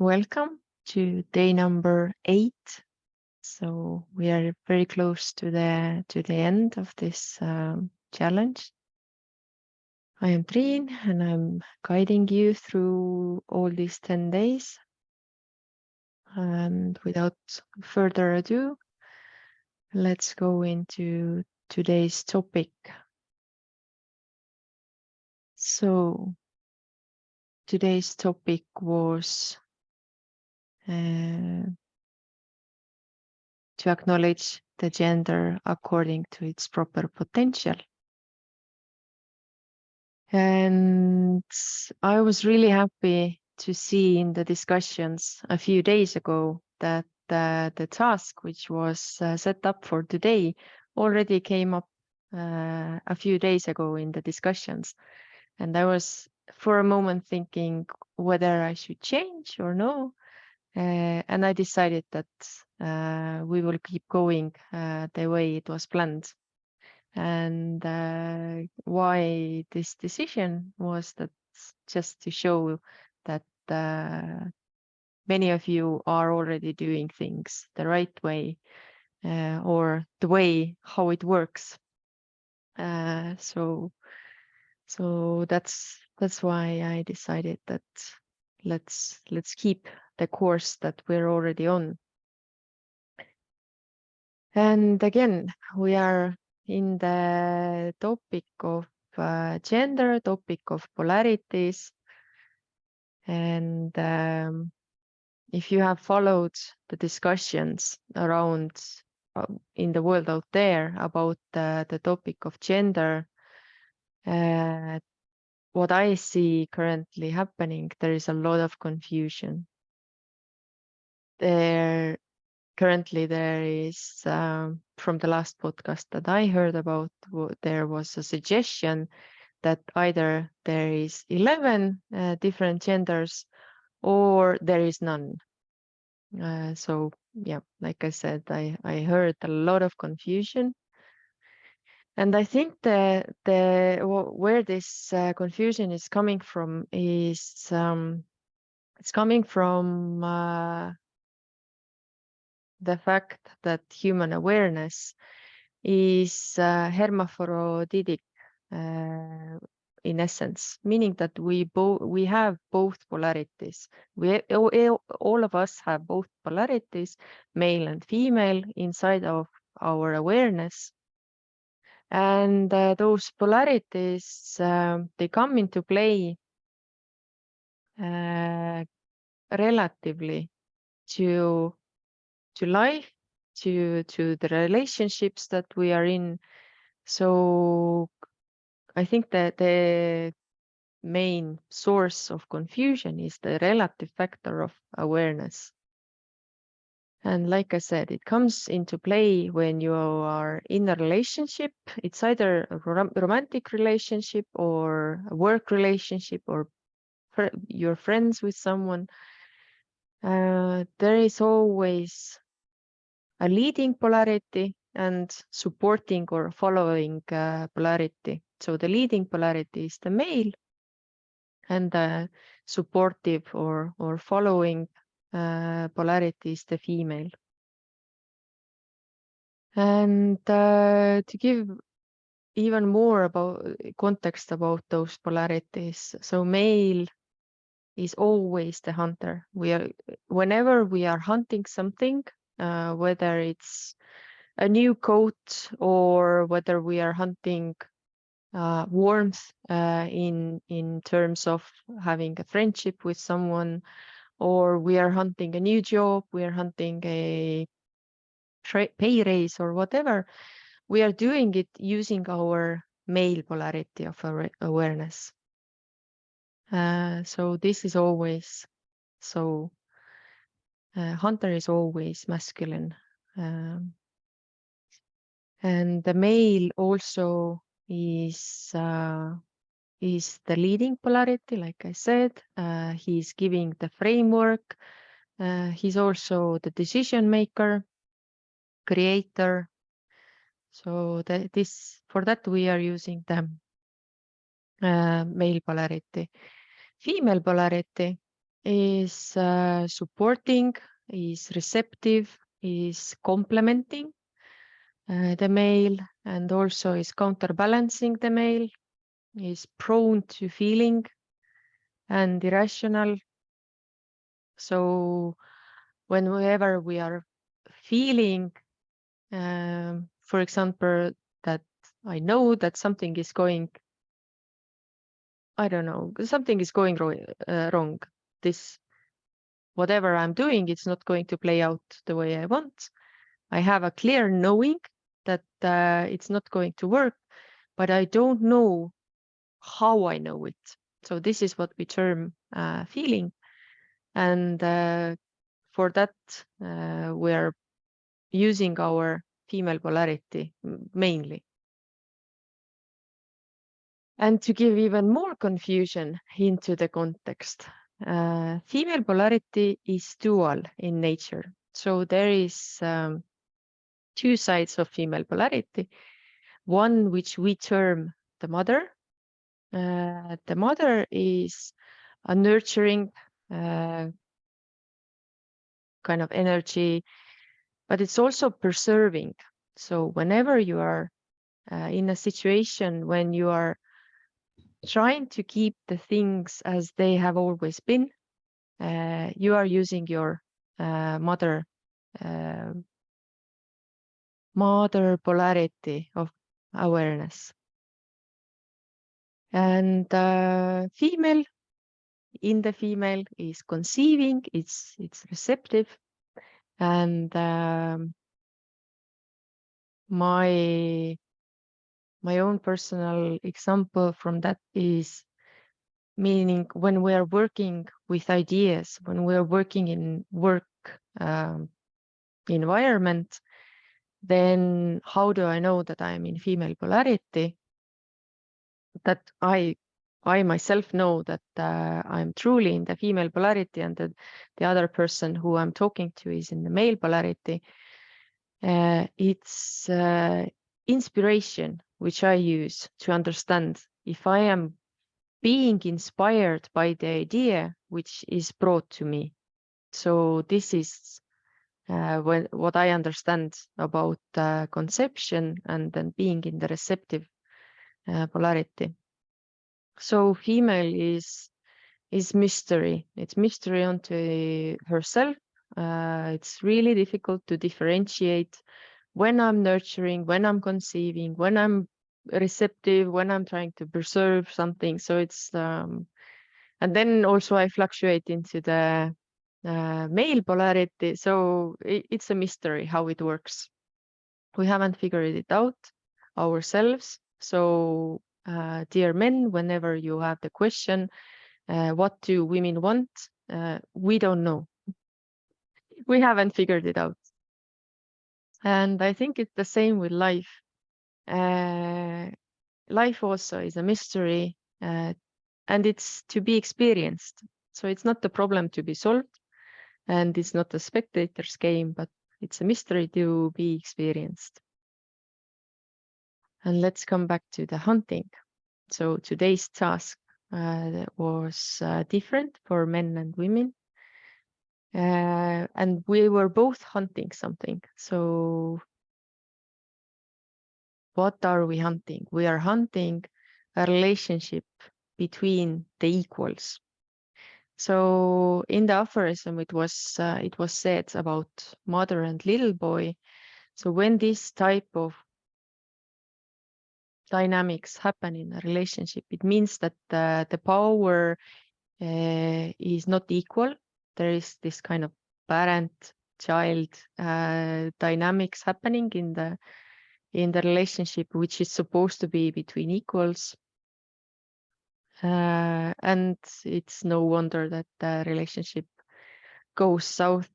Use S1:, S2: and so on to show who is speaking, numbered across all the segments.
S1: Welcome to day number 8. So we are very close to the end of this challenge. I am Triin and I'm guiding you through all these 10 days. And without further ado, let's go into today's topic. So today's topic was to acknowledge the gender according to its proper potential. And I was really happy to see in the discussions a few days ago that the task which was set up for today already came up a few days ago in the discussions. And I was for a moment thinking whether I should change or no. And I decided that we will keep going the way it was planned. And why this decision was that just to show that many of you are already doing things the right way or the way how it works. So that's why I decided that let's keep the course that we're already on. And again, we are in the topic of gender, topic of polarities. And if you have followed the discussions around in the world out there about the topic of gender, what I see currently happening, there is a lot of confusion. Currently there is, from the last podcast that I heard about, there was a suggestion that either there is 11 different genders or there is none. So yeah, like I said, I heard a lot of confusion. And I think where this confusion is coming from is it's coming from the fact that human awareness is hermaphroditic in essence, meaning that we have both polarities. All of us have both polarities, male and female, inside of our awareness. And those polarities, they come into play relatively to life, to the relationships that we are in. So I think that the main source of confusion is the relative factor of awareness. And like I said, it comes into play when you are in a relationship. It's either a romantic relationship or a work relationship or you're friends with someone. There is always a leading polarity and supporting or following polarity. So the leading polarity is the male, and the supportive or following polarity is the female. And to give even more about context about those polarities, so male is always the hunter. Whenever we are hunting something, whether it's a new coat or whether we are hunting warmth in terms of having a friendship with someone, or we are hunting a new job, we are hunting a pay raise or whatever, we are doing it using our male polarity of awareness. So this is always so. Hunter is always masculine. And the male also is the leading polarity, like I said. He's giving the framework. He's also the decision maker, creator. So for that we are using the male polarity. Female polarity is supporting, is receptive, is complementing the male, and also is counterbalancing the male, is prone to feeling and irrational. So whenever we are feeling, for example, that I know that something is going, I don't know, something is going wrong. This, whatever I'm doing, it's not going to play out the way I want. I have a clear knowing that it's not going to work, but I don't know how I know it. So this is what we term feeling. And for that, we're using our female polarity mainly. And to give even more confusion into the context, female polarity is dual in nature. So there is two sides of female polarity. One which we term the mother. The mother is a nurturing kind of energy, but it's also preserving. So whenever you are in a situation when you are trying to keep the things as they have always been, you are using your mother polarity of awareness. And female, in the female is conceiving, it's receptive. And my own personal example from that is meaning when we are working with ideas, when we are working in work environment, then how do I know that I'm in female polarity? That I myself know that I'm truly in the female polarity, and that the other person who I'm talking to is in the male polarity. It's inspiration, which I use to understand if I am being inspired by the idea which is brought to me. So this is what I understand about conception and then being in the receptive polarity. So female is mystery. It's mystery unto herself. It's really difficult to differentiate when I'm nurturing, when I'm conceiving, when I'm receptive, when I'm trying to preserve something. So it's and then also I fluctuate into the male polarity. So it's a mystery how it works. We haven't figured it out ourselves. So dear men, whenever you have the question, what do women want? We don't know. We haven't figured it out. And I think it's the same with life. Life also is a mystery, and it's to be experienced. So it's not the problem to be solved, and it's not a spectator's game, but it's a mystery to be experienced. And let's come back to the hunting. So today's task was different for men and women. And we were both hunting something. So what are we hunting? We are hunting a relationship between the equals. So in the aphorism, it was said about mother and little boy. So when this type of dynamics happen in a relationship, it means that the power is not equal. There is this kind of parent-child dynamics happening in the relationship, which is supposed to be between equals. And it's no wonder that the relationship goes south.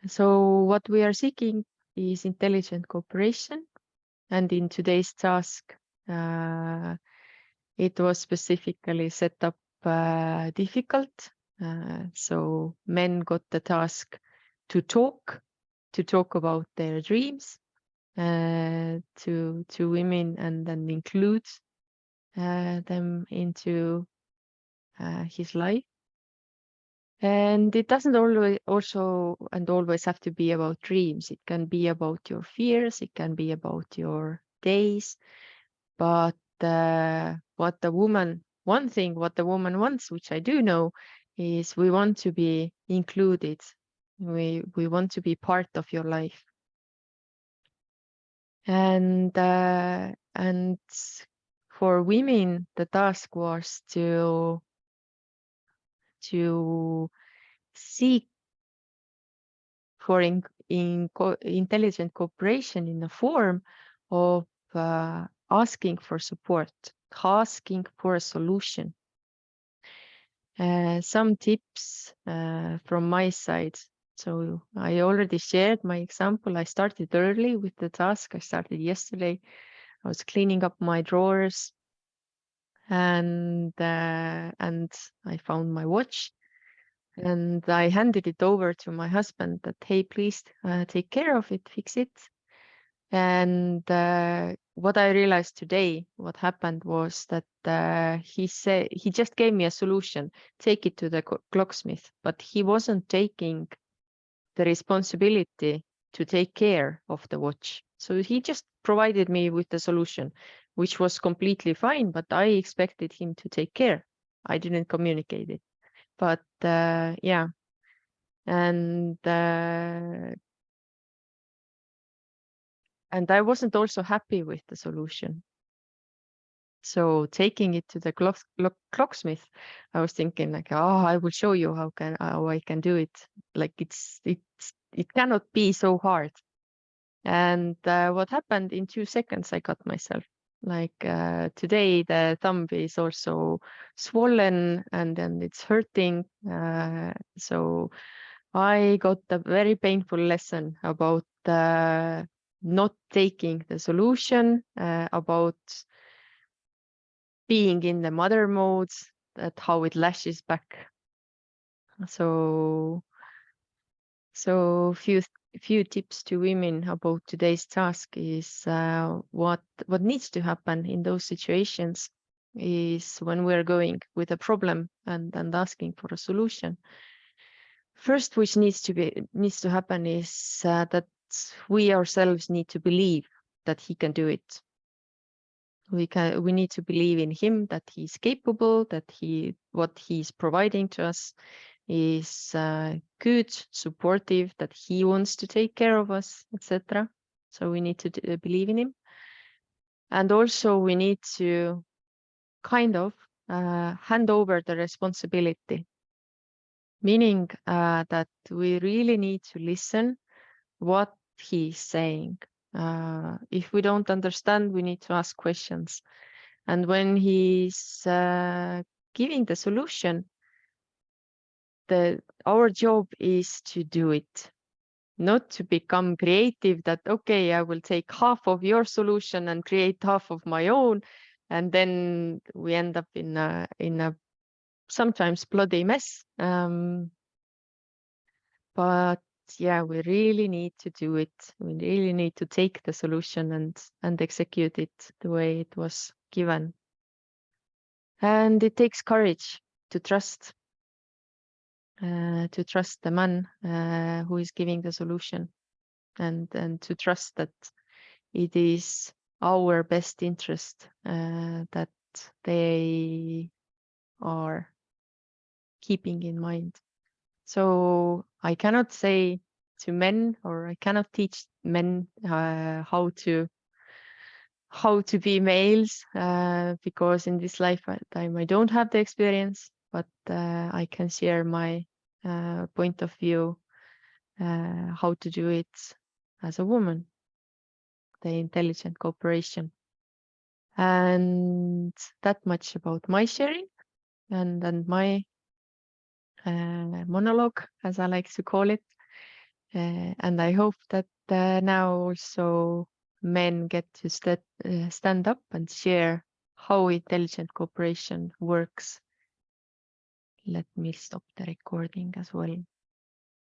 S1: So what we are seeking is intelligent cooperation. And in today's task, it was specifically set up difficult. So men got the task to talk about their dreams to women, and then include them into his life. And it doesn't always have to be about dreams. It can be about your fears. It can be about your days. But what the woman wants, which I do know, is we want to be included. We want to be part of your life. And for women, the task was to seek for intelligent cooperation in the form of asking for support, asking for a solution. Some tips from my side. So I already shared my example. I started early with the task. I started yesterday. I was cleaning up my drawers, and I found my watch, and I handed it over to my husband that, hey, please take care of it, fix it. And what I realized today, what happened was that he just gave me a solution, take it to the clocksmith, but he wasn't taking the responsibility to take care of the watch. So he just provided me with the solution, which was completely fine, but I expected him to take care. I didn't communicate it. But yeah, and I wasn't also happy with the solution. So taking it to the clocksmith, I was thinking like, oh, I will show you how I can do it. Like it cannot be so hard. And what happened in 2 seconds, I cut myself. Like today, the thumb is also swollen and then it's hurting. So I got a very painful lesson about not taking the solution, about being in the mother modes, that how it lashes back. So few tips to women about today's task is what needs to happen in those situations is when we're going with a problem and asking for a solution. First, which needs to happen is that we ourselves need to believe that he can do it. We need to believe in him, that he's capable, that what he's providing to us is good, supportive, that he wants to take care of us, etc. So we need to believe in him. And also we need to kind of hand over the responsibility, meaning that we really need to listen what he's saying. If we don't understand, we need to ask questions. And when he's giving the solution, our job is to do it, not to become creative that, okay, I will take half of your solution and create half of my own. And then we end up in a sometimes bloody mess. But yeah, we really need to do it. We really need to take the solution and execute it the way it was given. And it takes courage to trust the man who is giving the solution, and to trust that it is our best interest that they are keeping in mind. So I cannot say to men, or I cannot teach men how to be males because in this lifetime I don't have the experience, but I can share my point of view how to do it as a woman, the intelligent cooperation. And that much about my sharing and my monologue, as I like to call it. And I hope that now also men get to stand up and share how intelligent cooperation works. Let me stop the recording as well.